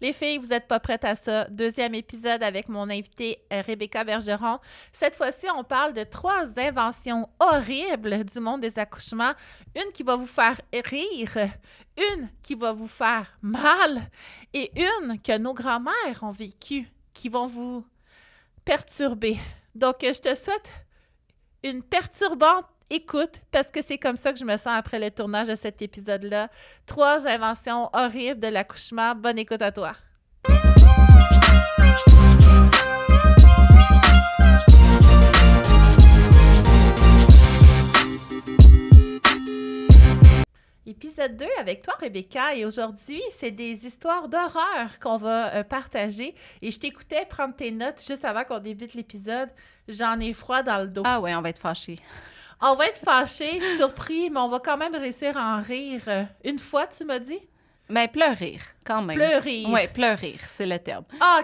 Les filles, vous n'êtes pas prêtes à ça. Deuxième épisode avec mon invitée Rebecca Bergeron. Cette fois-ci, on parle de 3 inventions horribles du monde des accouchements. Une qui va vous faire rire, une qui va vous faire mal et une que nos grands-mères ont vécue, qui vont vous perturber. Donc, je te souhaite une perturbante écoute, parce que c'est comme ça que je me sens après le tournage de cet épisode-là. 3 inventions horribles de l'accouchement. Bonne écoute à toi. Épisode 2 avec toi, Rebecca, et aujourd'hui, c'est des histoires d'horreur qu'on va partager. Et je t'écoutais prendre tes notes juste avant qu'on débute l'épisode. J'en ai froid dans le dos. Ah ouais, on va être fâchés. On va être fâchés, surpris, mais on va quand même réussir à en rire. Une fois, tu m'as dit? Mais pleurer, quand même. Pleurer. Oui, pleurer, c'est le terme. Ah,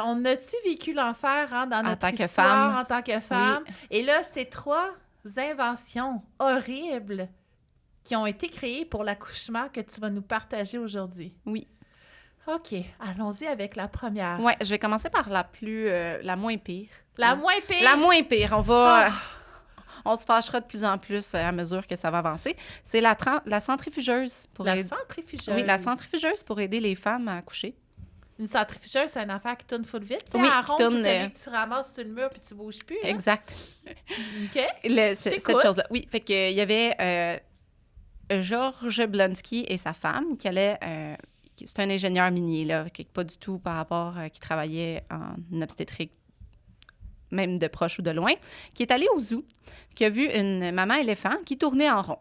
on a-tu vécu l'enfer dans notre histoire en tant que femme? Oui. Et là, c'est 3 inventions horribles qui ont été créées pour l'accouchement que tu vas nous partager aujourd'hui. Oui. OK, allons-y avec la première. Oui, je vais commencer par la moins pire. La moins pire? La moins pire, on se fâchera de plus en plus à mesure que ça va avancer. C'est la centrifugeuse. Centrifugeuse? Oui, la centrifugeuse pour aider les femmes à accoucher. Une centrifugeuse, c'est une affaire qui tourne full vite. Oui, en qui rond, tourne, c'est celui que tu ramasses sur le mur puis tu bouges plus. Là. Exact. OK. Cette chose-là. Oui, fait qu'il y avait Georges Blonsky et sa femme qui allaient... c'est un ingénieur minier, là, pas du tout par rapport... qui travaillait en obstétrique, même de proche ou de loin, qui est allé au zoo, qui a vu une maman éléphant qui tournait en rond.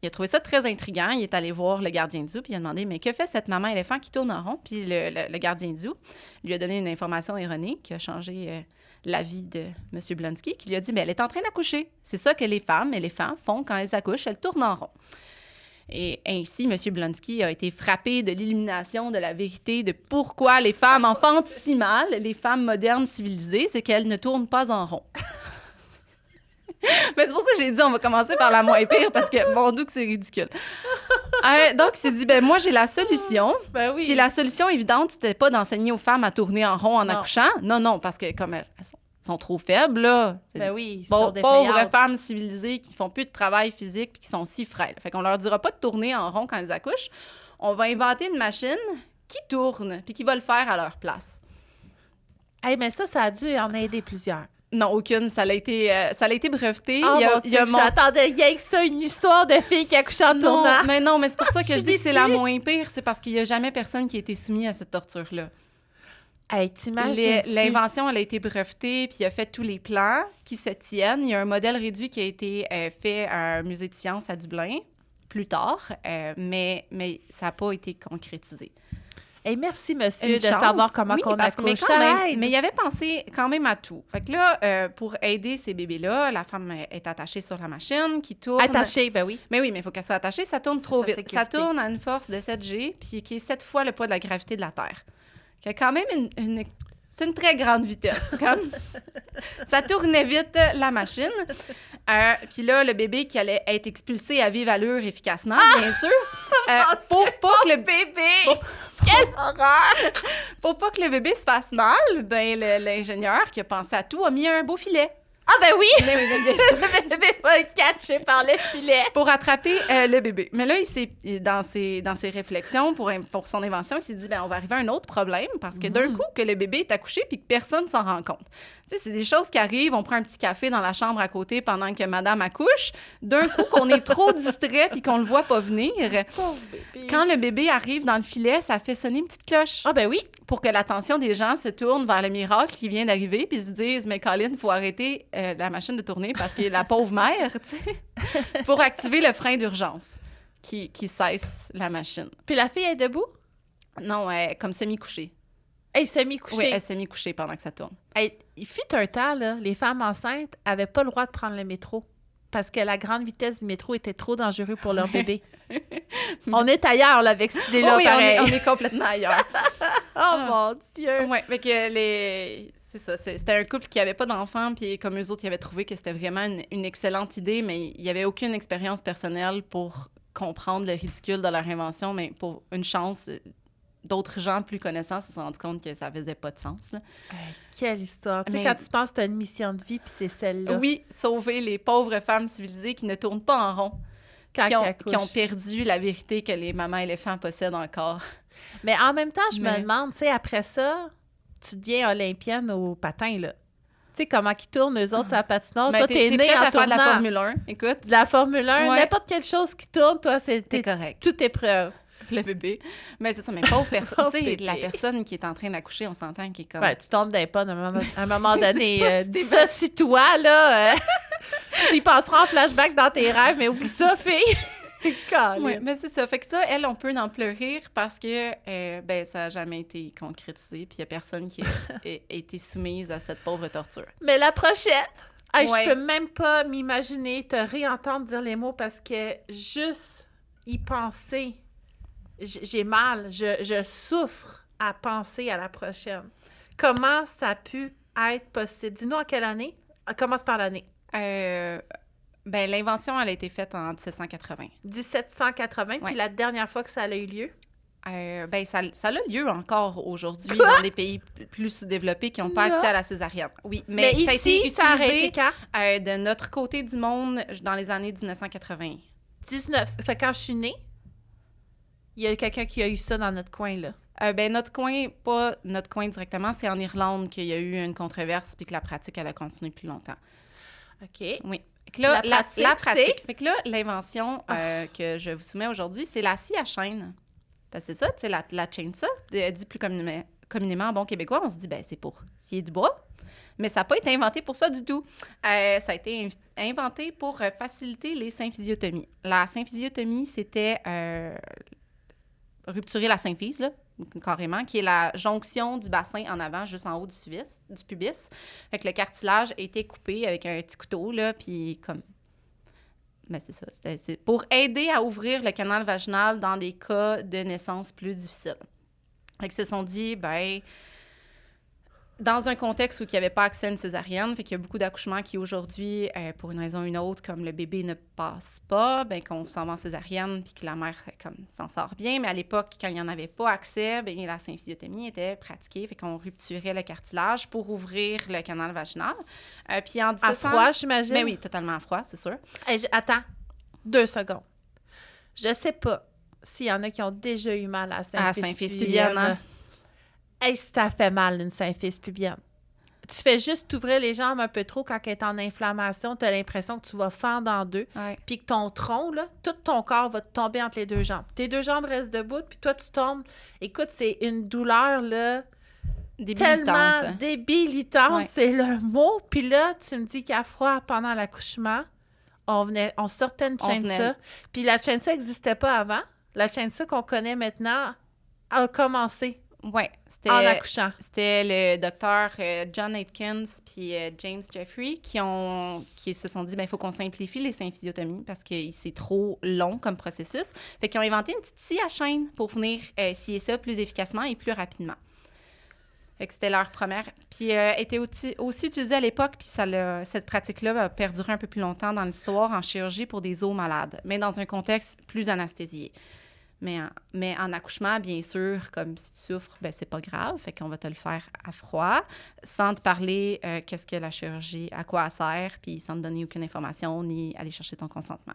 Il a trouvé ça très intriguant. Il est allé voir le gardien du zoo, puis il a demandé « Mais que fait cette maman éléphant qui tourne en rond? » Puis le gardien du zoo lui a donné une information erronée qui a changé la vie de M. Blonsky, qui lui a dit « Mais elle est en train d'accoucher. C'est ça que les femmes éléphants font quand elles accouchent, elles tournent en rond. » Et ainsi, M. Blonsky a été frappé de l'illumination de la vérité de pourquoi les femmes enfantent si mal, les femmes modernes civilisées, c'est qu'elles ne tournent pas en rond. Mais c'est pour ça que j'ai dit, on va commencer par la moins pire, parce que, bon, d'où que c'est ridicule. Donc, il s'est dit, ben moi, j'ai la solution. Ben oui. Puis la solution évidente, c'était pas d'enseigner aux femmes à tourner en rond en accouchant. Non, parce que comme elles sont trop faibles, là. Ben oui, pauvres femmes civilisées qui font plus de travail physique puis qui sont si frêles. Fait qu'on leur dira pas de tourner en rond quand elles accouchent. On va inventer une machine qui tourne puis qui va le faire à leur place. Hey, mais ça a dû en aider plusieurs. Non, aucune. Ça a été breveté. Oh, j'attendais rien que ça, une histoire de fille qui accouche en tournant. Mais c'est pour ça que je dis que c'est la moins pire. C'est parce qu'il y a jamais personne qui a été soumis à cette torture-là. Hey, t'imagines-tu? L'invention, elle a été brevetée, puis il a fait tous les plans qui se tiennent. Il y a un modèle réduit qui a été fait à un musée de sciences à Dublin, plus tard, mais ça n'a pas été concrétisé. Hey, merci, monsieur, savoir comment on accouche. Mais il avait pensé quand même à tout. Fait que là, pour aider ces bébés-là, la femme est attachée sur la machine qui tourne. Attachée, ben oui. Mais oui, mais il faut qu'elle soit attachée. Ça tourne trop vite. Sécurité. Ça tourne à une force de 7G, puis qui est 7 fois le poids de la gravité de la Terre. Il y a quand même c'est une très grande vitesse. Ça tournait vite, la machine. Puis là, le bébé qui allait être expulsé à vive allure efficacement, bien sûr. Pour pas que le bébé... Quelle horreur! Pour pas que le bébé se fasse mal, ben l'ingénieur qui a pensé à tout a mis un beau filet. Ah ben oui! Mais oui, bien sûr. Le bébé va être catché par le filet. Pour attraper le bébé. Mais là, dans ses réflexions pour son invention, il s'est dit, ben on va arriver à un autre problème parce que d'un coup, que le bébé est accouché puis que personne s'en rend compte. Tu sais, c'est des choses qui arrivent. On prend un petit café dans la chambre à côté pendant que madame accouche. D'un coup, qu'on est trop distrait puis qu'on le voit pas venir. Pauvre bébé. Quand le bébé arrive dans le filet, ça fait sonner une petite cloche. Ah ben oui. Pour que l'attention des gens se tourne vers le miracle qui vient d'arriver puis se disent, mais Colin, il faut arrêter la machine de tourner parce que la pauvre mère, tu sais, pour activer le frein d'urgence qui cesse la machine. Puis la fille est debout? Non, elle est comme semi-couchée. Elle est semi-couchée? Oui, elle est semi-couchée pendant que ça tourne. Hey, il fut un temps, là, les femmes enceintes n'avaient pas le droit de prendre le métro parce que la grande vitesse du métro était trop dangereux pour leur bébé. On est ailleurs, là, avec cette idée-là, oui, pareil. on est complètement ailleurs. Oh mon Dieu! Oui, mais que c'est ça, c'était un couple qui n'avait pas d'enfants, puis comme eux autres, ils avaient trouvé que c'était vraiment une excellente idée, mais il n'y avait aucune expérience personnelle pour comprendre le ridicule de leur invention, mais pour une chance, d'autres gens plus connaissants se sont rendus compte que ça faisait pas de sens. Là. Quelle histoire. Tu sais, Mais- quand tu penses que tu as une mission de vie, puis c'est celle-là. Oui, sauver les pauvres femmes civilisées qui ne tournent pas en rond, Quand qui elles ont accouchent. perdu la vérité que les mamans éléphants possèdent encore. Mais en même temps, je me Mais- demande, tu sais, après ça, tu deviens olympienne au patin, là. Tu sais, comment ils tournent, eux autres, sur la patinoire. Mais Toi, t'es t'es né prête en à faire de la tournant Formule 1, écoute, de la Formule 1, Ouais. n'importe quelle chose qui tourne, toi, t'es c'est correct. toute épreuve. Le bébé. Mais c'est ça, mais pauvre personne. Pauvre Tu sais, bébé. la personne qui est en train d'accoucher, on s'entend qui est comme... Ben, tu tombes dans les pommes à un moment donné. C'est ça, Dis ça, si toi, là, tu y passeras en flashback dans tes rêves, mais oublie ça, fille. Colin. Oui, mais c'est ça. Fait que ça, elle, on peut en pleurer parce que ben, ça n'a jamais été concrétisé. Puis il n'y a personne qui a été soumise à cette pauvre torture. Mais la prochaine, hey, Ouais. je peux même pas m'imaginer te réentendre dire les mots parce que juste y penser, j'ai mal, je souffre à penser à la prochaine. Comment ça a pu être possible? Dis-nous en quelle année? Commence par l'année. Ben, l'invention, elle a été faite en 1780. 1780, Ouais. puis la dernière fois que ça a eu lieu? Ben, ça a lieu encore aujourd'hui dans des pays plus sous-développés qui n'ont pas Là? accès à la césarienne. Oui, Mais ça a été ici, ça a arrêté utilisé quand? de notre côté du monde dans les années 1980. 19. Fait que quand je suis née, il y a quelqu'un qui a eu ça dans notre coin, là. Ben, notre coin, pas notre coin directement, c'est en Irlande qu'il y a eu une controverse puis que la pratique, elle a continué plus longtemps. OK. Oui. Fait que là, La pratique, c'est? Fait que là, l'invention que je vous soumets aujourd'hui, c'est la scie à chaîne. Parce que c'est ça, tu sais, la chainsaw, dit plus communément en bon québécois, on se dit, ben c'est pour scier du bois. Mais ça n'a pas été inventé pour ça du tout. Ça a été inventé pour faciliter les symphysiotomies. La symphysiotomie, c'était rupturer la symphyse, là, carrément, qui est la jonction du bassin en avant, juste en haut du pubis. Fait que le cartilage a été coupé avec un petit couteau, là, puis comme... Ben c'est ça, c'est pour aider à ouvrir le canal vaginal dans des cas de naissance plus difficiles. Fait qu'ils se sont dit, ben... Dans un contexte où il n'y avait pas accès à une césarienne, fait qu'il y a beaucoup d'accouchements qui, aujourd'hui, pour une raison ou une autre, comme le bébé ne passe pas, ben qu'on s'en va en césarienne puis que la mère comme s'en sort bien. Mais à l'époque, quand il n'y en avait pas accès, ben la symphysiotomie était pratiquée, fait qu'on rupturait le cartilage pour ouvrir le canal vaginal. Puis en 1700... À froid, j'imagine? Ben oui, totalement à froid, c'est sûr. Hey, attends, 2 secondes. Je sais pas s'il y en a qui ont déjà eu mal à la symphyse pubienne. hein? Hey, si t'as fait mal, une symphyse pubienne. Tu fais juste t'ouvrir les jambes un peu trop quand elle est en inflammation. Tu as l'impression que tu vas fendre en deux. Ouais. Puis que ton tronc, là, tout ton corps va te tomber entre les deux jambes. Tes deux jambes restent debout, puis toi, tu tombes. Écoute, c'est une douleur, là, tellement Débilitante. débilitante. Ouais. C'est le mot. Puis là, tu me dis qu'à froid, pendant l'accouchement, on sortait une On chainsaw. venait. Puis la chainsaw n'existait pas avant. La chainsaw qu'on connaît maintenant a commencé Oui, en accouchant. c'était le docteur John Atkins puis James Jeffrey qui se sont dit, ben il faut qu'on simplifie les symphysiotomies parce que c'est trop long comme processus. Fait qu'ils ont inventé une petite scie à chaîne pour venir scier ça plus efficacement et plus rapidement. Fait que c'était leur première. Puis était aussi utilisée à l'époque, puis cette pratique-là a perduré un peu plus longtemps dans l'histoire en chirurgie pour des os malades, mais dans un contexte plus anesthésié. Mais en accouchement, bien sûr, comme si tu souffres, ben c'est pas grave, fait qu'on va te le faire à froid, sans te parler qu'est-ce que la chirurgie, à quoi elle sert, puis sans te donner aucune information, ni aller chercher ton consentement.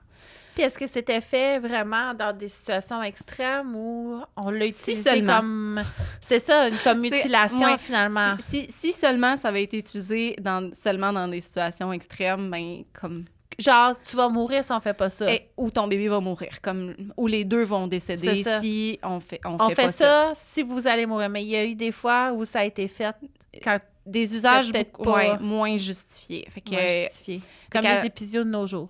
Puis est-ce que c'était fait vraiment dans des situations extrêmes ou on l'a utilisé seulement. comme... C'est ça, comme mutilation, ouais, finalement. Si seulement ça avait été utilisé seulement dans des situations extrêmes, ben comme... Genre, tu vas mourir si on fait pas ça. Ou ton bébé va mourir, ou les deux vont décéder C'est ça. si on fait fait ça si vous allez mourir. Mais il y a eu des fois où ça a été fait quand des usages peut-être pas moins justifiés. Fait que, moins justifié. Comme qu'à- les épisodes de nos jours.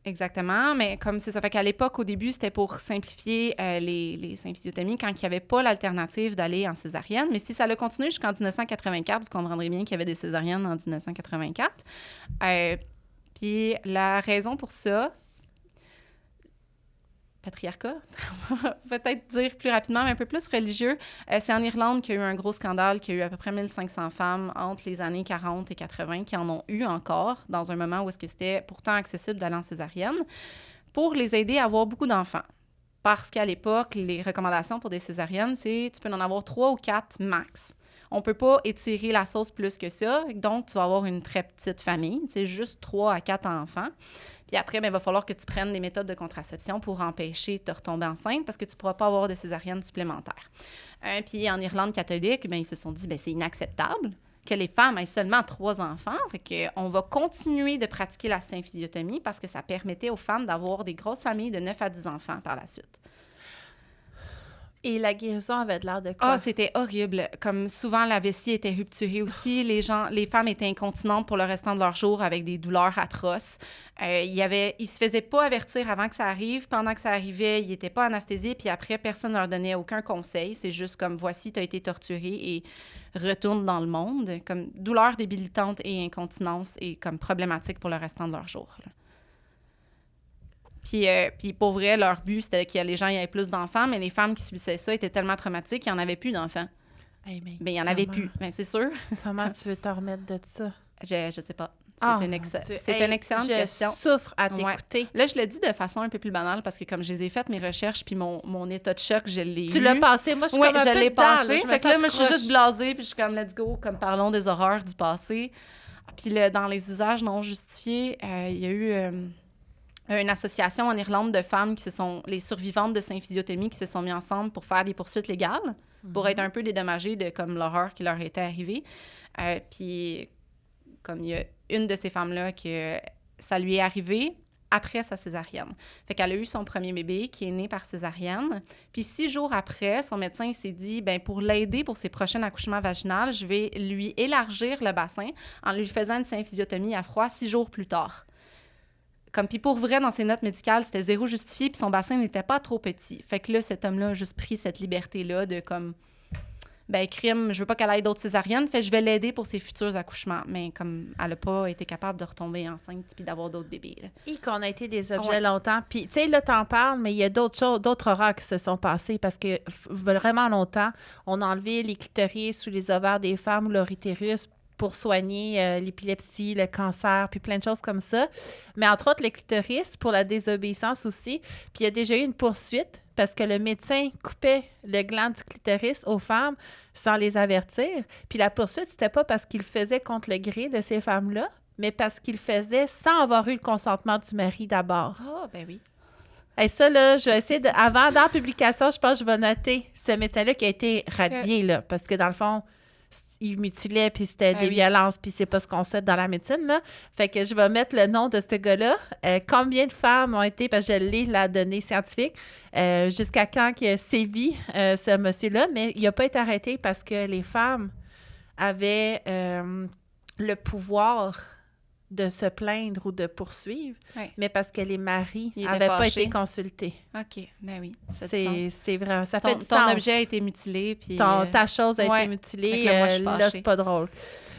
Exactement, mais comme c'est ça. Fait qu'à l'époque, au début, c'était pour simplifier les symphysiotomies quand il n'y avait pas l'alternative d'aller en césarienne. Mais si ça a continué jusqu'en 1984, vous comprendrez bien qu'il y avait des césariennes en 1984. Puis la raison pour ça, patriarcat, on va peut-être dire plus rapidement, mais un peu plus religieux, c'est en Irlande qu'il y a eu un gros scandale, qu'il y a eu à peu près 1500 femmes entre les années 40 et 80 qui en ont eu encore, dans un moment où est-ce que c'était pourtant accessible d'aller en césarienne, pour les aider à avoir beaucoup d'enfants. parce qu'à l'époque, les recommandations pour des césariennes, c'est tu peux en avoir 3 ou 4 max. On peut pas étirer la sauce plus que ça, donc tu vas avoir une très petite famille, c'est juste 3 à 4 enfants. Puis après, il va falloir que tu prennes des méthodes de contraception pour empêcher de retomber enceinte parce que tu ne pourras pas avoir de césarienne supplémentaire. Puis en Irlande catholique, ils se sont dit c'est inacceptable que les femmes aient seulement 3 enfants. Fait qu'on va continuer de pratiquer la symphysiotomie parce que ça permettait aux femmes d'avoir des grosses familles de 9 à 10 enfants par la suite. Et la guérison avait de l'air de quoi? Ah, c'était horrible. Comme souvent, la vessie était rupturée aussi. Les femmes étaient incontinentes pour le restant de leur jour avec des douleurs atroces. Ils se faisaient pas avertir avant que ça arrive. Pendant que ça arrivait, ils n'étaient pas anesthésiés. Puis après, personne ne leur donnait aucun conseil. C'est juste comme, voici, tu as été torturée et retourne dans le monde. Comme douleur débilitante et incontinence et comme problématique pour le restant de leur jour, là. Puis pour vrai, leur but, c'était que les gens y avaient plus d'enfants, mais les femmes qui subissaient ça étaient tellement traumatiques qu'il n'y en avait plus d'enfants. Hey, mais il n'y en avait plus, mais c'est sûr. Comment tu veux t'en remettre de ça? Je sais pas. C'est une excellente question. Je souffre à t'écouter. Ouais. Là, je le dis de façon un peu plus banale parce que comme je les ai faites, mes recherches, puis mon état de choc, je l'ai eu. Tu l'as passé? Moi, je suis comme un peu je l'ai dedans, passé. Là, fait que là, moi, je suis juste blasée, puis je suis comme, let's go, comme parlons des horreurs du passé. Puis dans les usages non justifiés, il y a eu... une association en Irlande de femmes les survivantes de symphysiotomie qui se sont mis ensemble pour faire des poursuites légales, pour être un peu dédommagées de comme l'horreur qui leur était arrivée. Puis, comme il y a une de ces femmes-là que ça lui est arrivé après sa césarienne. Fait qu'elle a eu son premier bébé qui est né par césarienne. Puis 6 jours après, son médecin s'est dit, pour l'aider pour ses prochains accouchements vaginaux, je vais lui élargir le bassin en lui faisant une symphysiotomie à froid 6 jours plus tard. Puis pour vrai, dans ses notes médicales, c'était 0 justifié, puis son bassin n'était pas trop petit. Fait que là, cet homme-là a juste pris cette liberté-là de comme, crime, je veux pas qu'elle ait d'autres césariennes, fait que je vais l'aider pour ses futurs accouchements. Mais comme elle a pas été capable de retomber enceinte puis d'avoir d'autres bébés. Là. Et qu'on a été des objets longtemps. Puis, tu sais, là, t'en parles, mais il y a d'autres choses, d'autres horreurs qui se sont passées parce que vraiment longtemps, on a enlevé les clitoris sous les ovaires des femmes ou leur utérus pour soigner l'épilepsie, le cancer, puis plein de choses comme ça. Mais entre autres, le clitoris, pour la désobéissance aussi. Puis il y a déjà eu une poursuite parce que le médecin coupait le gland du clitoris aux femmes sans les avertir. Puis la poursuite, c'était pas parce qu'il le faisait contre le gré de ces femmes-là, mais parce qu'il le faisait sans avoir eu le consentement du mari d'abord. Ah, ben oui. Et ça, là, je vais essayer de... Avant, dans la publication, je pense que je vais noter ce médecin-là qui a été radié, là, parce que dans le fond... il mutilait, puis c'était des violences, puis c'est pas ce qu'on souhaite dans la médecine, là. Fait que je vais mettre le nom de ce gars-là. Combien de femmes ont été, parce que je lis la donnée scientifique, jusqu'à quand qu'il a sévi ce monsieur-là, mais il n'a pas été arrêté parce que les femmes avaient le pouvoir de se plaindre ou de poursuivre, mais parce que les maris n'avaient pas été consultés. OK, ben oui. C'est vrai, ça fait du sens. Ton objet a été mutilé, puis... Ta chose a été mutilée, là, c'est pas drôle.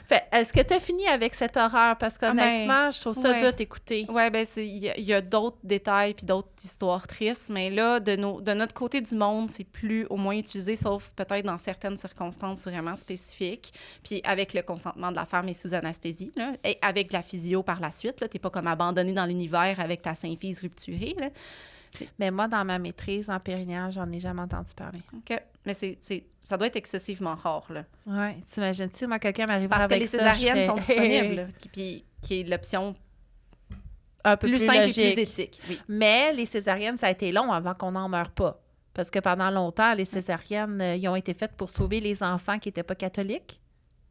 Fait, est-ce que tu as fini avec cette horreur? Parce qu'honnêtement, je trouve ça dur d'écouter. Oui, bien, il y a d'autres détails puis d'autres histoires tristes, mais là, de notre côté du monde, c'est plus au moins utilisé, sauf peut-être dans certaines circonstances vraiment spécifiques, puis avec le consentement de la femme et sous anesthésie, là, et avec la physio par la suite. Tu n'es pas comme abandonné dans l'univers avec ta symphyse rupturée, là. Mais moi, dans ma maîtrise en périnéale, j'en ai jamais entendu parler. OK. Mais ça doit être excessivement rare, là. Oui. T'imagines-tu, moi, quelqu'un m'arriverait avec ça... Parce que les césariennes sont disponibles, qui est l'option un peu plus simple logique. Et plus éthique. Oui. Mais les césariennes, ça a été long avant qu'on n'en meure pas. Parce que pendant longtemps, les césariennes, ils ont été faites pour sauver les enfants qui n'étaient pas catholiques,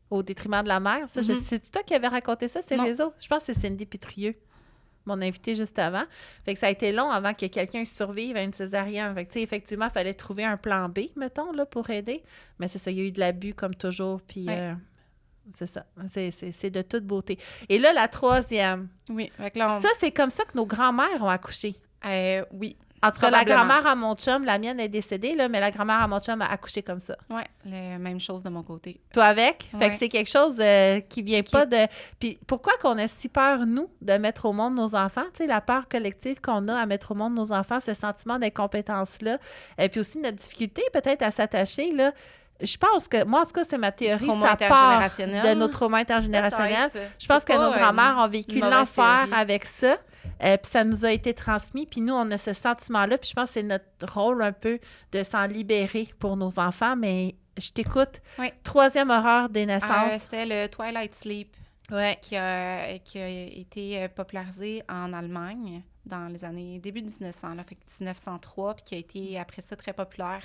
au détriment de la mère. Ça, c'est-tu toi qui avais raconté ça, ces réseaux? Je pense que c'est Cindy Pitrieux, mon invité juste avant. Fait que ça a été long avant que quelqu'un survive à une césarienne. Fait que, tu sais, effectivement, il fallait trouver un plan B, mettons, là, pour aider. Mais c'est ça, il y a eu de l'abus, comme toujours, puis c'est ça. C'est de toute beauté. Et là, la troisième. Oui. Fait que là, ça, c'est comme ça que nos grands-mères ont accouché. Oui. En tout cas, la grand-mère à mon chum, la mienne est décédée, là, mais la grand-mère à mon chum a accouché comme ça. Oui, la même chose de mon côté. Toi avec? Fait que c'est quelque chose qui vient pas de... Puis pourquoi qu'on a si peur, nous, de mettre au monde nos enfants? Tu sais, la peur collective qu'on a à mettre au monde nos enfants, ce sentiment d'incompétence-là, et puis aussi notre difficulté peut-être à s'attacher, là. Je pense que, moi, en tout cas, c'est ma théorie, ça part de nos traumas intergénérationnels. Je pense que nos grands-mères ont vécu l'enfer avec ça. Puis ça nous a été transmis. Puis nous, on a ce sentiment-là. Puis je pense que c'est notre rôle un peu de s'en libérer pour nos enfants. Mais je t'écoute. Oui. 3e horreur des naissances. C'était le Twilight Sleep Ouais. qui a été popularisé en Allemagne dans les années début 1900, là, fait que 1903, puis qui a été après ça très populaire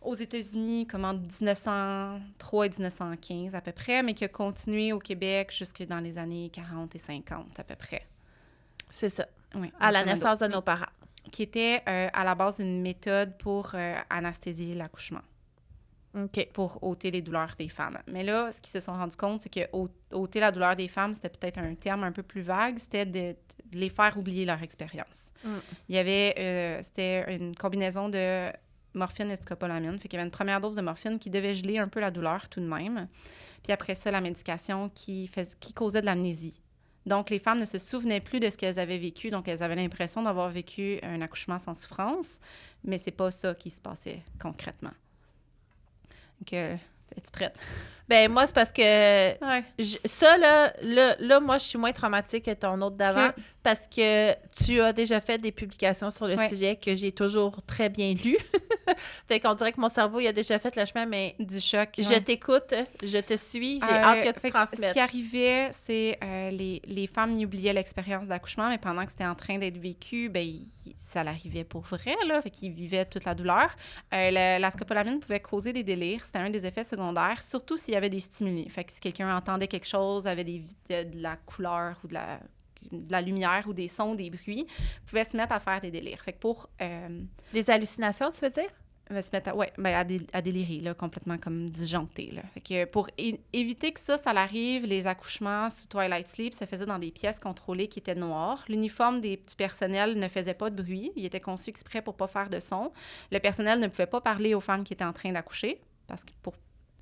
aux États-Unis comme en 1903 et 1915 à peu près, mais qui a continué au Québec jusque dans les années 40 et 50 à peu près. C'est ça. Oui, À la naissance de nos parents. Qui était à la base une méthode pour anesthésier l'accouchement. OK. Pour ôter les douleurs des femmes. Mais là, ce qu'ils se sont rendus compte, c'est que ôter la douleur des femmes, c'était peut-être un terme un peu plus vague, c'était de les faire oublier leur expérience. Il y avait, c'était une combinaison de morphine et de scopolamine, fait qu'il y avait une première dose de morphine qui devait geler un peu la douleur tout de même. Puis après ça, la médication qui causait de l'amnésie. Donc, les femmes ne se souvenaient plus de ce qu'elles avaient vécu, donc elles avaient l'impression d'avoir vécu un accouchement sans souffrance, mais c'est pas ça qui se passait concrètement. Donc, es-tu prête? Ben moi, c'est parce que Ouais. ça, là, moi, je suis moins traumatique que ton autre d'avant Ok. parce que tu as déjà fait des publications sur le Ouais. sujet que j'ai toujours très bien lues. Fait qu'on dirait que mon cerveau, il a déjà fait le chemin, mais Du choc. je ouais. t'écoute, je te suis, j'ai hâte que tu Fait transmettes. ce qui arrivait, c'est les femmes y oubliaient l'expérience d'accouchement, mais pendant que c'était en train d'être vécu, ben, ça l'arrivait pour vrai, là. Fait qu'ils vivaient toute la douleur. La scopolamine pouvait causer des délires. C'était un des effets secondaires, surtout s'il y avait des stimuli. Fait que si quelqu'un entendait quelque chose, avait de la couleur ou de la lumière ou des sons, des bruits, pouvait se mettre à faire des délires. Fait que pour Des hallucinations, tu veux dire? se mettre à délirer, là, complètement comme disjoncté. Là. Fait que pour éviter que ça l'arrive, les accouchements sous Twilight Sleep se faisaient dans des pièces contrôlées qui étaient noires. L'uniforme du personnel ne faisait pas de bruit. Il était conçu exprès pour pas faire de son. Le personnel ne pouvait pas parler aux femmes qui étaient en train d'accoucher, parce que pour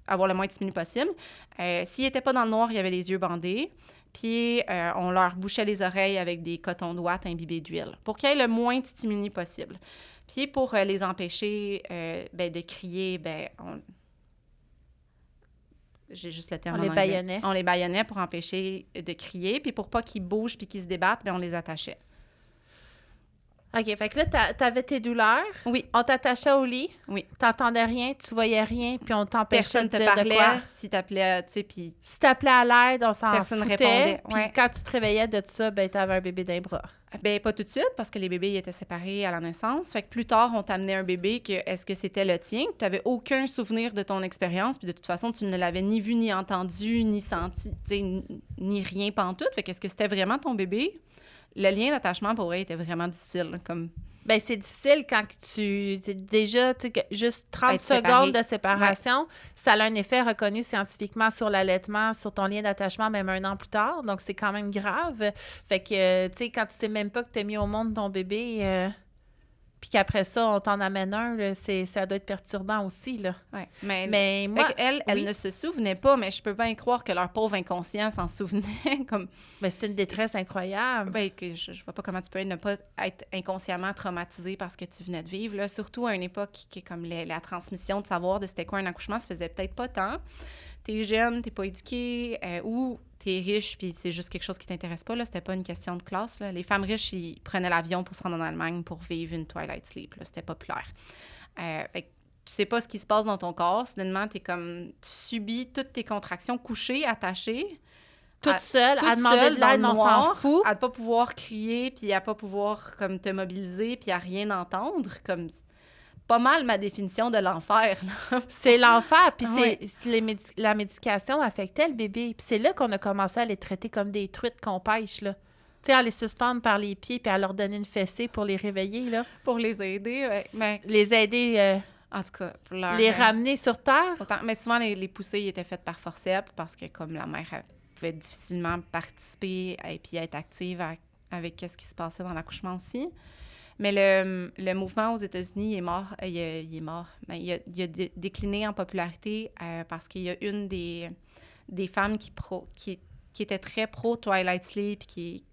avoir le moins de stimuli possible. S'ils n'étaient pas dans le noir, il y avait les yeux bandés. Puis, on leur bouchait les oreilles avec des cotons d'ouate imbibés d'huile pour qu'il y ait le moins de stimuli possible. Puis, pour les empêcher de crier, j'ai juste le terme On en les anglais. bâillonnait. On les bâillonnait pour empêcher de crier. Puis, pour pas qu'ils bougent puis qu'ils se débattent, on les attachait. OK, fait que là, t'avais tes douleurs. Oui. On t'attachait au lit. Oui. T'entendais rien, tu voyais rien, puis on t'empêchait Personne de te dire de parlait. quoi. Si t'appelais, tu sais, puis Si t'appelais à l'aide, on s'en Personne foutait. répondait, Puis ouais. quand tu te réveillais de ça, ben t'avais un bébé dans les bras. ben pas tout de suite, parce que les bébés ils étaient séparés à la naissance. Fait que plus tard, on t'amenait un bébé que est-ce que c'était le tien? Tu n'avais aucun souvenir de ton expérience, puis de toute façon, tu ne l'avais ni vu, ni entendu, ni senti, ni rien pantoute. Fait que est-ce que c'était vraiment ton bébé? Le lien d'attachement, pour vrai, était vraiment difficile. Là, comme... Ben c'est difficile quand déjà, juste 30 Être secondes séparé. de séparation, ça a un effet reconnu scientifiquement sur l'allaitement, sur ton lien d'attachement, même 1 an plus tard. Donc, c'est quand même grave. Fait que, tu sais, quand tu sais même pas que tu as mis au monde ton bébé, puis qu'après ça, on t'en amène un, là, ça doit être perturbant aussi, là. Ouais. Mais Mais moi... elle oui. ne se souvenait pas, mais je peux bien croire que leur pauvre inconscient s'en souvenait. Comme, Ben, c'est une détresse incroyable. ben, que je vois pas comment tu peux ne pas être inconsciemment traumatisé par ce que tu venais de vivre. Là. Surtout à une époque qui est comme la transmission de savoir de c'était quoi un accouchement se faisait peut-être pas tant. T'es jeune, t'es pas éduqué, ou t'es riche, puis c'est juste quelque chose qui t'intéresse pas. Là. C'était pas une question de classe. Là. Les femmes riches, ils prenaient l'avion pour se rendre en Allemagne pour vivre une Twilight Sleep. Là. C'était populaire. Fait que tu sais pas ce qui se passe dans ton corps. Soudainement, tu subis toutes tes contractions couchées, attachées. Toute seule, à toute demander seule de dans l'aide, le mais on s'en noir, fout. à ne pas pouvoir crier, puis à pas pouvoir comme te mobiliser, puis à rien entendre. Comme pas mal ma définition de l'enfer. Là. C'est l'enfer. Puis Ouais. la médication affectait le bébé. Puis c'est là qu'on a commencé à les traiter comme des truites qu'on pêche, là. Tu sais, à les suspendre par les pieds puis à leur donner une fessée pour les réveiller, là. Pour les aider, ouais. Mais Les aider, en tout cas, pour leur... les ramener sur terre. Autant, mais souvent, les poussées étaient faites par forceps parce que comme la mère elle pouvait difficilement participer et puis être active avec ce qui se passait dans l'accouchement aussi. Mais le mouvement aux États-Unis il est mort. Il est mort. Mais il a décliné en popularité parce qu'il y a une des femmes qui était très pro-Twilight Sleep qui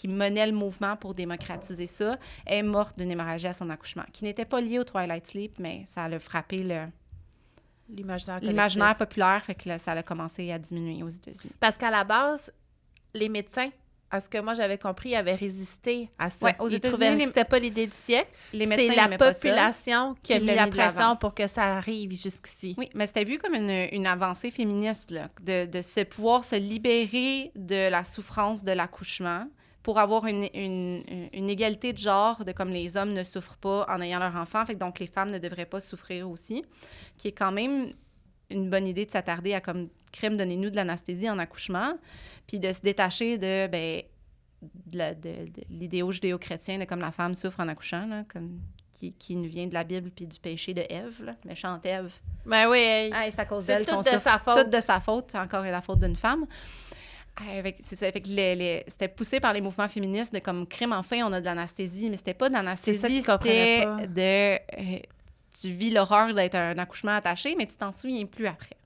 menait le mouvement pour démocratiser ça, est morte d'une hémorragie à son accouchement, qui n'était pas liée au Twilight Sleep, mais ça a frappé L'imaginaire populaire, fait que là, ça a commencé à diminuer aux États-Unis. Parce qu'à la base, les médecins à ce que moi j'avais compris, ils avaient résisté à ça. Ouais, aux Ils États-Unis, trouvaient que c'était pas l'idée du siècle. Les C'est médecins la n'aimaient pas ça, population qui a qui mis l'a la mis de l'avant. pression pour que ça arrive jusqu'ici. Oui, mais c'était vu comme une avancée féministe, là, de pouvoir se libérer de la souffrance de l'accouchement pour avoir une égalité de genre, de comme les hommes ne souffrent pas en ayant leur enfant, fait que donc les femmes ne devraient pas souffrir aussi, qui est quand même une bonne idée de s'attarder à comme crime, donnez-nous de l'anesthésie en accouchement, puis de se détacher de l'idéal judéo-chrétien de comme la femme souffre en accouchant, là, comme qui nous vient de la Bible puis du péché de Ève, là, méchante Ève. Ben oui, Ah, c'est à cause c'est d'elle tout qu'on de souffre. sa faute. Tout de sa faute, c'est encore la faute d'une femme. C'est ça, fait que c'était poussé par les mouvements féministes de comme crime, enfin, on a de l'anesthésie, mais c'était pas de l'anesthésie, c'était tu vis l'horreur d'être un accouchement attaché, mais tu t'en souviens plus après.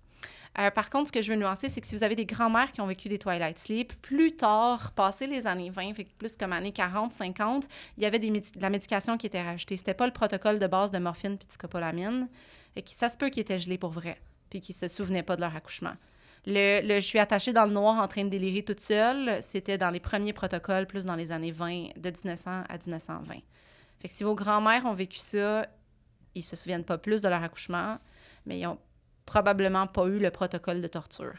Par contre, ce que je veux nuancer, c'est que si vous avez des grands-mères qui ont vécu des Twilight Sleep, plus tard, passé les années 20, fait que plus comme années 40, 50, il y avait de la médication qui était rajoutée. C'était pas le protocole de base de morphine puis de scopolamine. Et ça se peut qu'ils étaient gelés pour vrai, puis qu'ils se souvenaient pas de leur accouchement. Je suis attachée dans le noir en train de délirer toute seule, c'était dans les premiers protocoles, plus dans les années 20, de 1900 à 1920. Fait que si vos grands-mères ont vécu ça, ils se souviennent pas plus de leur accouchement, mais ils ont probablement pas eu le protocole de torture.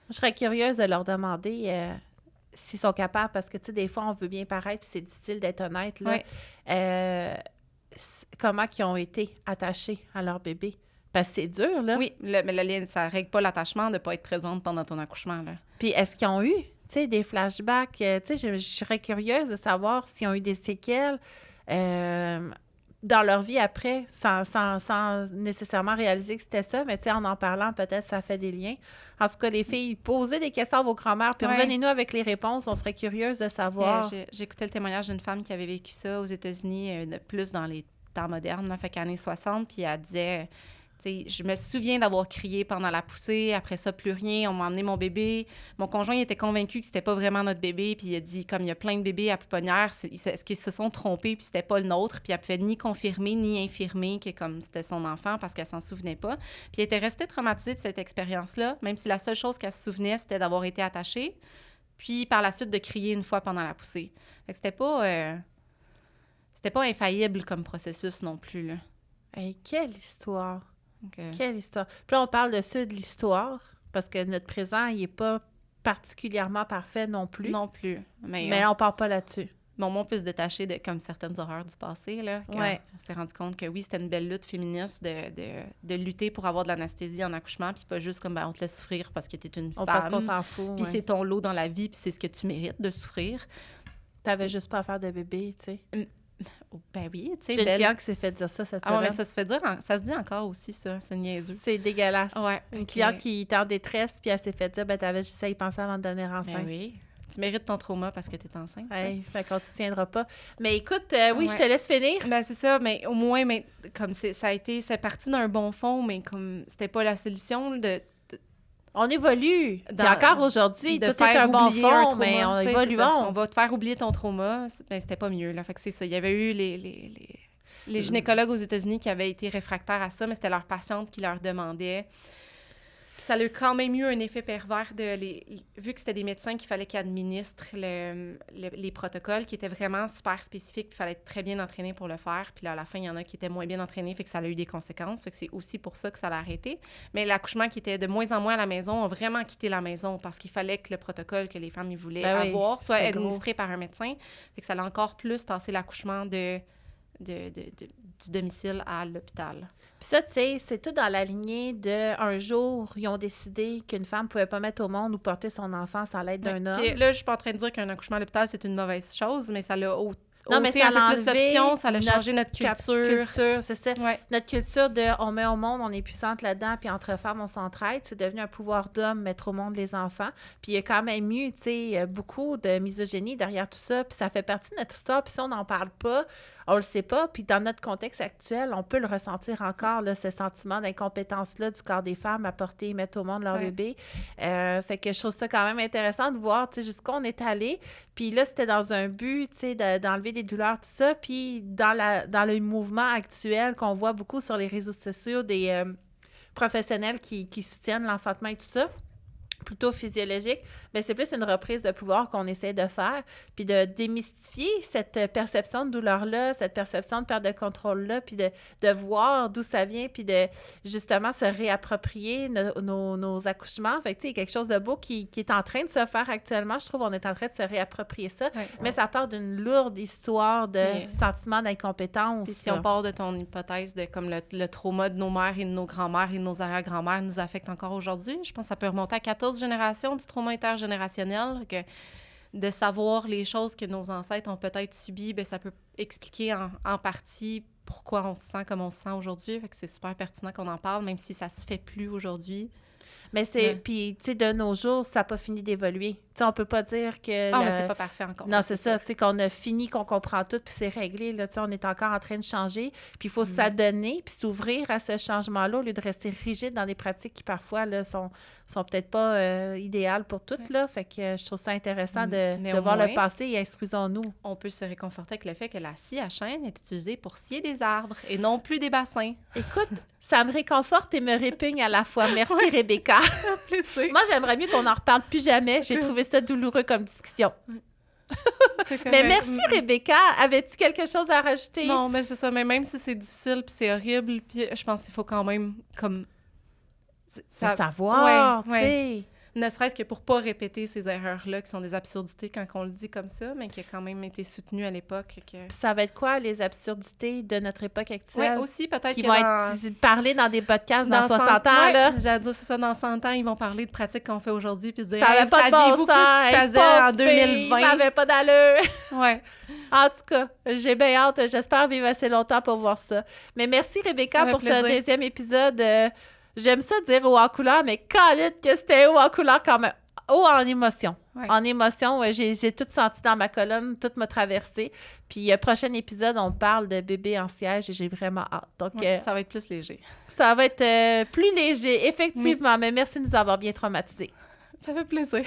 Je serais curieuse de leur demander s'ils sont capables, parce que, tu sais, des fois, on veut bien paraître, puis c'est difficile d'être honnête, là. Ouais. Comment ils ont été attachés à leur bébé? Parce que c'est dur, là. Oui, mais ça règle pas l'attachement de pas être présente pendant ton accouchement, là. Puis est-ce qu'ils ont eu, tu sais, des flashbacks? Tu sais, je serais curieuse de savoir s'ils ont eu des séquelles dans leur vie après, sans nécessairement réaliser que c'était ça, mais tu sais, en parlant, peut-être ça fait des liens. En tout cas, les filles, posez des questions à vos grands-mères, puis revenez-nous avec les réponses, on serait curieuse de savoir. J'écoutais le témoignage d'une femme qui avait vécu ça aux États-Unis, plus dans les temps modernes, là, fait qu'années 60, puis elle disait... Je me souviens d'avoir crié pendant la poussée. Après ça, plus rien. On m'a emmené mon bébé. Mon conjoint il était convaincu que c'était pas vraiment notre bébé. Puis il a dit, comme il y a plein de bébés à pouponnière, est-ce qu'ils se sont trompés puis c'était pas le nôtre? Puis elle pouvait ni confirmer ni infirmer que comme c'était son enfant parce qu'elle s'en souvenait pas. Puis elle était restée traumatisée de cette expérience-là, même si la seule chose qu'elle se souvenait, c'était d'avoir été attachée. Puis par la suite, de crier une fois pendant la poussée. Fait que c'était pas infaillible comme processus non plus, là. Hey, quelle histoire! Okay. Quelle histoire! Puis là, on parle de ceux de l'histoire, parce que notre présent, il n'est pas particulièrement parfait non plus. Non plus. Mais on ne parle pas là-dessus. On peut se détacher de comme certaines horreurs du passé, là. Ouais. On s'est rendu compte que oui, c'était une belle lutte féministe de lutter pour avoir de l'anesthésie en accouchement, puis pas juste comme, on te laisse souffrir parce que t'es une femme. Parce qu'on s'en fout, puis c'est ton lot dans la vie, puis c'est ce que tu mérites de souffrir. T'avais juste pas à faire de bébé, tu sais. Ben oui, tu sais. J'ai une cliente qui s'est fait dire ça cette semaine. Ah, mais ça se fait dire, ça se dit encore aussi, ça. C'est niaiseux. C'est dégueulasse. Ouais. Une cliente qui était en détresse, puis elle s'est fait dire, t'avais juste à y penser avant de devenir enceinte. Ben oui. Tu mérites ton trauma parce que t'es enceinte. Ouais, fait qu'on ne tiendra pas. Mais écoute, oui, je te laisse finir. Ben c'est ça, mais au moins, mais comme c'est parti d'un bon fond, mais comme c'était pas la solution on évolue. Puis encore aujourd'hui, tout est un bon fond, mais on évolue. On va te faire oublier ton trauma. Ben, c'était pas mieux, là. Fait que c'est ça. Il y avait eu les gynécologues aux États-Unis qui avaient été réfractaires à ça, mais c'était leurs patientes qui leur demandaient. Puis ça a eu quand même eu un effet pervers vu que c'était des médecins qu'il fallait qu'ils administrent les protocoles qui étaient vraiment super spécifiques, il fallait être très bien entraîné pour le faire. Puis là, à la fin, il y en a qui étaient moins bien entraînés, fait que ça a eu des conséquences. Fait que c'est aussi pour ça que ça l'a arrêté. Mais l'accouchement qui était de moins en moins à la maison a vraiment quitté la maison parce qu'il fallait que le protocole que les femmes y voulaient avoir soit administré par un médecin. Fait que ça l'a encore plus tassé l'accouchement du domicile à l'hôpital. Puis ça, tu sais, c'est tout dans la lignée de un jour, ils ont décidé qu'une femme ne pouvait pas mettre au monde ou porter son enfant sans l'aide d'un homme. Puis là, je suis pas en train de dire qu'un accouchement à l'hôpital, c'est une mauvaise chose, mais ça l'a non, mais ça a un peu plus l'option, ça a changé notre culture. C'est ça. Ouais. Notre culture de on met au monde, on est puissante là-dedans, puis entre femmes, on s'entraide. C'est devenu un pouvoir d'homme, mettre au monde les enfants. Puis il y a quand même eu, tu sais, beaucoup de misogynie derrière tout ça. Puis ça fait partie de notre histoire. Puis si on n'en parle pas, on le sait pas. Puis dans notre contexte actuel, on peut le ressentir encore, là, ce sentiment d'incompétence-là du corps des femmes à porter et mettre au monde leur bébé. Fait que je trouve ça quand même intéressant de voir, tu sais, jusqu'où on est allé. Puis là, c'était dans un but, tu sais, d'enlever des douleurs, tout ça. Puis dans le mouvement actuel qu'on voit beaucoup sur les réseaux sociaux, des professionnels qui soutiennent l'enfantement et tout ça, plutôt physiologique, mais c'est plus une reprise de pouvoir qu'on essaie de faire, puis de démystifier cette perception de douleur-là, cette perception de perte de contrôle-là, puis de voir d'où ça vient, puis de justement se réapproprier nos accouchements. Fait que, tu sais, il y a quelque chose de beau qui est en train de se faire actuellement. Je trouve qu'on est en train de se réapproprier ça, mais ça part d'une lourde histoire de sentiment d'incompétence. Puis si on part de ton hypothèse de comme le trauma de nos mères et de nos grands-mères et de nos arrière-grands-mères nous affecte encore aujourd'hui, je pense que ça peut remonter à 14 générations du trauma intergénérationnel, que de savoir les choses que nos ancêtres ont peut-être subies, bien, ça peut expliquer en partie pourquoi on se sent comme on se sent aujourd'hui. Fait que c'est super pertinent qu'on en parle, même si ça se fait plus aujourd'hui. Mais c'est... Puis, tu sais, de nos jours, ça n'a pas fini d'évoluer. Tu sais, on peut pas dire que... Ah, mais c'est pas parfait encore. Non, c'est ça. Tu sais, qu'on a fini, qu'on comprend tout, puis c'est réglé. Là, tu sais, on est encore en train de changer. Puis il faut s'adonner, puis s'ouvrir à ce changement-là, au lieu de rester rigide dans des pratiques qui, parfois, là, sont peut-être pas idéales pour toutes. Là. Fait que je trouve ça intéressant de voir le passé et instruisons-nous. On peut se réconforter avec le fait que la scie à chaîne est utilisée pour scier des arbres et non plus des bassins. Écoute, ça me réconforte et me répugne à la fois. Merci, Rebecca. Moi, j'aimerais mieux qu'on n'en reparle plus jamais. J'ai trouvé ça douloureux comme discussion. Mais merci, Rebecca. Avais-tu quelque chose à rajouter? Non, mais c'est ça. Mais même si c'est difficile puis c'est horrible, puis je pense qu'il faut quand même comme... savoir, tu sais. Ne serait-ce que pour pas répéter ces erreurs-là qui sont des absurdités quand on le dit comme ça, mais qui a quand même été soutenu à l'époque. Puis ça va être quoi, les absurdités de notre époque actuelle? Oui, aussi, peut-être qui vont être parlées dans des podcasts dans 60 ans, là. J'allais dire, c'est ça, dans 100 ans, ils vont parler de pratiques qu'on fait aujourd'hui, puis se dire, ça avait pas de bon sens, ce qu'ils faisaient en 2020? Ça avait pas d'allure. Ouais. En tout cas, j'ai bien hâte. J'espère vivre assez longtemps pour voir ça. Mais merci, Rebecca, pour ce deuxième épisode. J'aime ça dire haut en couleur, mais calite que c'était haut en couleur quand même. Haut en émotion. Ouais. En émotion, j'ai tout senti dans ma colonne, tout m'a traversé. Puis, prochain épisode, on parle de bébé en siège et j'ai vraiment hâte. Donc, ça va être plus léger. Ça va être plus léger, effectivement. Mais merci de nous avoir bien traumatisés. Ça fait plaisir.